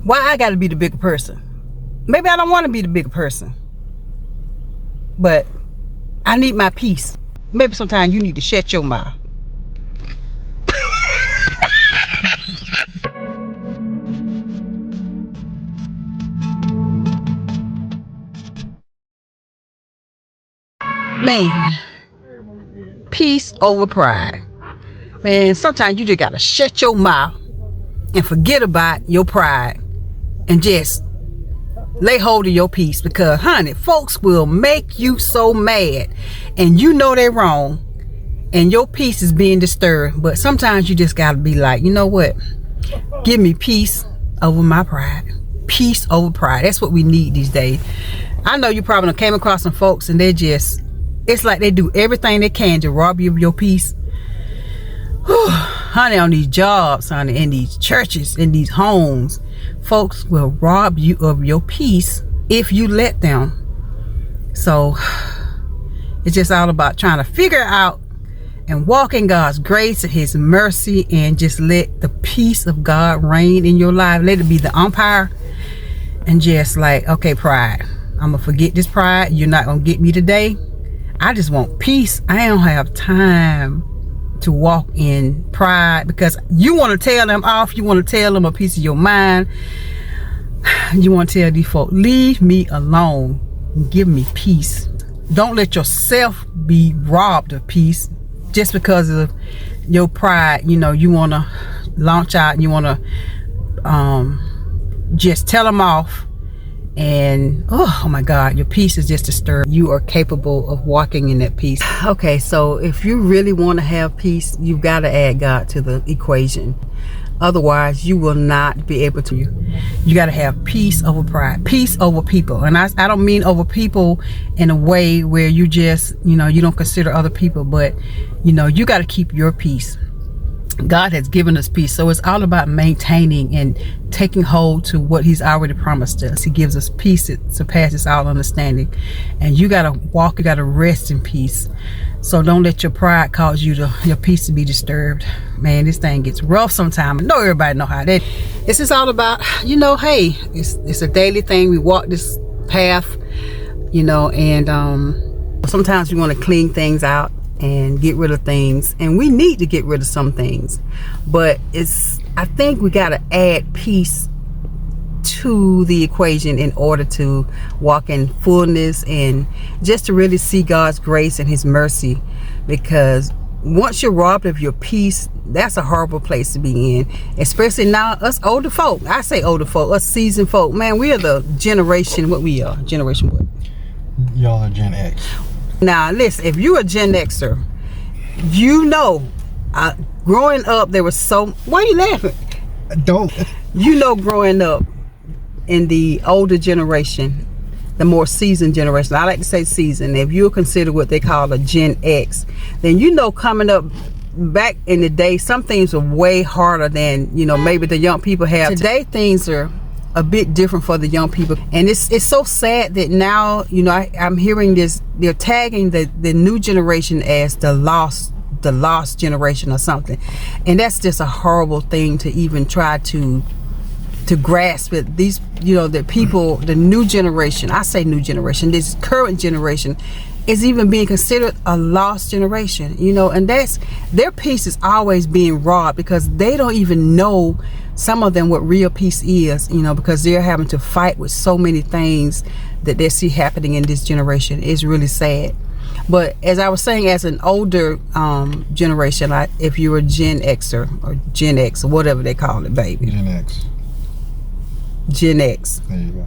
Why I gotta be the bigger person? Maybe I don't want to be the bigger person, but I need my peace. Maybe sometimes you need to shut your mouth. Man, peace over pride. Man, sometimes you just gotta shut your mouth and forget about your pride and just lay hold of your peace, because honey, folks will make you so mad and you know they're wrong and your peace is being disturbed. But sometimes you just gotta be like, you know what, give me peace over my pride. Peace over pride. That's what we need these days. I know you probably came across some folks and it's like they do everything they can to rob you of your peace. Honey, on these jobs, honey, in these churches, in these homes, folks will rob you of your peace if you let them. So it's just all about trying to figure out and walk in God's grace and his mercy, and just let the peace of God reign in your life. Let it be the umpire, and just like, okay, pride, I'm gonna forget this pride. You're not gonna get me today. I just want peace. I don't have time to walk in pride, because you want to tell them off. You want to tell them a piece of your mind. You want to tell these folks, leave me alone and give me peace. Don't let yourself be robbed of peace just because of your pride. You know, you want to launch out and you want to just tell them off, and oh my God, your peace is just disturbed. You are capable of walking in that peace. Okay, so if you really want to have peace, you've got to add God to the equation. Otherwise, you will not be able to. You got to have peace over pride, peace over people. And I don't mean over people in a way where you just, you know, you don't consider other people, but you know, you got to keep your peace. God has given us peace, so it's all about maintaining and taking hold to what he's already promised us. He gives us peace that surpasses all understanding, and you gotta walk, you gotta rest in peace. So don't let your pride cause your peace to be disturbed. Man, this thing gets rough sometimes. I know everybody know how that. This is all about, you know, hey, it's a daily thing. We walk this path, you know, and sometimes we want to clean things out and get rid of things, and we need to get rid of some things, but I think we got to add peace to the equation in order to walk in fullness and just to really see God's grace and his mercy. Because once you're robbed of your peace, that's a horrible place to be in, especially now us older folk. I say older folk, us seasoned folk, man, we are the generation, what we are, generation what? Y'all are Gen X. Now listen, if you're a Gen Xer, you know, growing up there was so, why are you laughing? Don't. You know, growing up in the older generation, the more seasoned generation, I like to say seasoned, if you consider what they call a Gen X, then you know, coming up back in the day, some things were way harder than, you know, maybe the young people have today. Things are a bit different for the young people, and it's so sad that now, you know, I'm hearing this, they're tagging the new generation as the lost generation or something, and that's just a horrible thing to even try to grasp it. These, you know, the people, the new generation, I say new generation, this current generation is even being considered a lost generation, you know, and that's, their peace is always being robbed because they don't even know, some of them, what real peace is, you know, because they're having to fight with so many things that they see happening in this generation. It's really sad. But as I was saying, as an older generation, like if you're a Gen Xer or Gen X or whatever they call it, baby. Gen X. Gen X. There you go.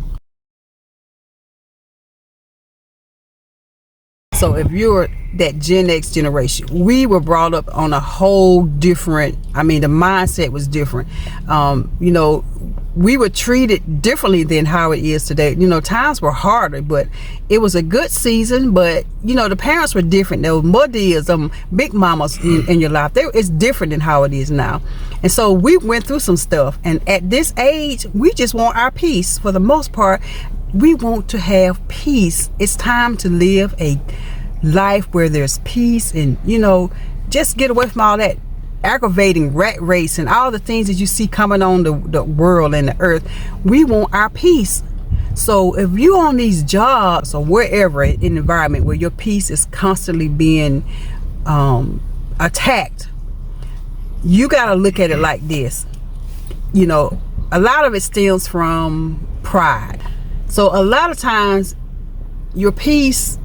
So if you're that Gen X generation, we were brought up on a whole different, I mean, the mindset was different. You know, we were treated differently than how it is today. You know, times were harder, but it was a good season. But, you know, the parents were different. There were mothers, big mamas in your life. It's different than how it is now. And so we went through some stuff. And at this age, we just want our peace. For the most part, we want to have peace. It's time to live a life where there's peace, and, you know, just get away from all that aggravating rat race and all the things that you see coming on the world and the earth. We want our peace. So if you're on these jobs or wherever in the environment where your peace is constantly being attacked, you got to look at it like this. You know, a lot of it stems from pride. So a lot of times your peace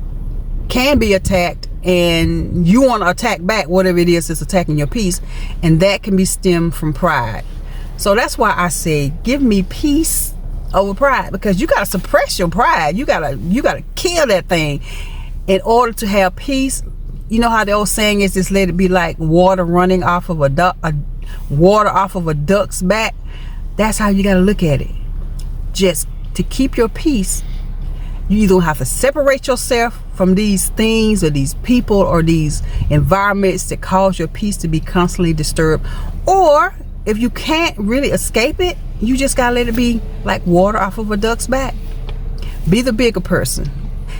can be attacked, and you want to attack back whatever it is that's attacking your peace, and that can be stemmed from pride. So that's why I say give me peace over pride, because you got to suppress your pride. You got to kill that thing in order to have peace. You know how the old saying is, just let it be like water running off of a duck's back. That's how you got to look at it. Just to keep your peace, you either have to separate yourself from these things or these people or these environments that cause your peace to be constantly disturbed, or if you can't really escape it, you just gotta let it be like water off of a duck's back. Be the bigger person.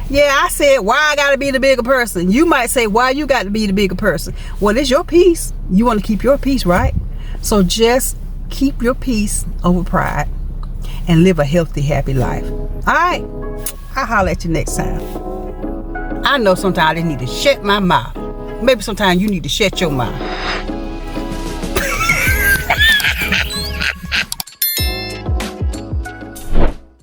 Yeah, I said, why I gotta be the bigger person? You might say, why you got to be the bigger person? Well, it's your peace. You want to keep your peace, right? So just keep your peace over pride and live a healthy, happy life. All right, I'll holler at you next time. I know sometimes I just need to shut my mouth. Maybe sometimes you need to shut your mouth.